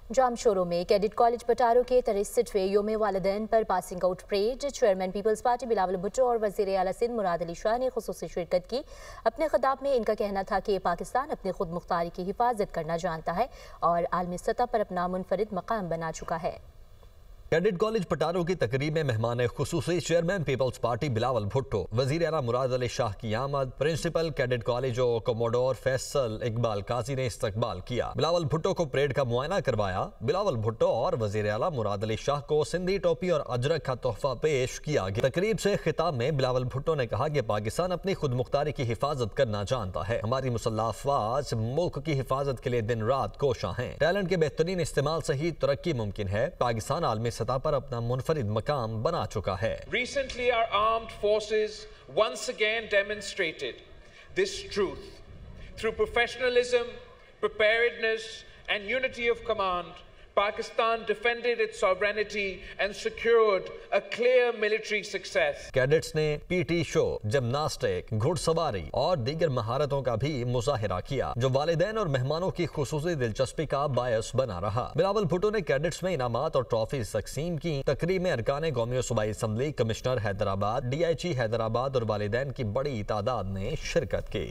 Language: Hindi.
जाम शोरों में कैडेट कॉलेज पटारो के 63वें योम वालिदैन पर passing out parade. Chairman peoples party Bilawal Bhutto और वज़ीर आला सिंध मुराद अली शाह ने खुसूसी शिरकत की। अपने खिताब में इनका कहना था कि पाकिस्तान अपनी खुद मुख्तारी की हिफाजत करना जानता है और आलमी सतह पर अपना मुनफरिद मकाम बना चुका है। कैडेट कॉलेज पटारो की तकरीब में मेहमान खुसूसी chairman peoples party Bilawal Bhutto, वज़ीर आला मुराद अली शाह की आमद, प्रिंसिपल कैडेट कॉलेज और कोमोडोर फैसल इकबाल काजी ने इस्तकबाल किया। बिलावल भुट्टो को परेड का मुआयना करवाया। बिलावल भुट्टो और वज़ीर आला मुराद अली शाह को सिंधी टोपी और अजरक का तोहफा पेश किया गया। तकरीब से खिताब में बिलावल भुट्टो ने कहा कि पाकिस्तान अपनी खुद मुख्तारी की हिफाजत करना जानता है। हमारी मुसल्लह अफवाज मुल्क की हिफाजत के लिए दिन रात कोशां हैं। टैलेंट के बेहतरीन इस्तेमाल से ही तरक्की मुमकिन है। पाकिस्तान आलमी सतह पर अपना मुनफरिद मकाम बना चुका है। Recently our armed forces once again demonstrated this truth through professionalism, preparedness and unity of command. Pakistan defended its sovereignty and secured a clear military success. Cadets ने पीटी शो, जिम्नास्टिक, घुड़सवारी और दीगर महारतों का भी मुजाहिरा किया, जो वालिदैन और मेहमानों की खुसूसी दिलचस्पी का बायस बना रहा। बिलावल भुट्टो ने कैडेट्स में इनामात और ट्रॉफी तकसीम की। तकरीब में अरकान कौमी सूबाई assembly, commissioner Hyderabad, DIG Hyderabad और वालिदैन की बड़ी तादाद ने शिरकत की।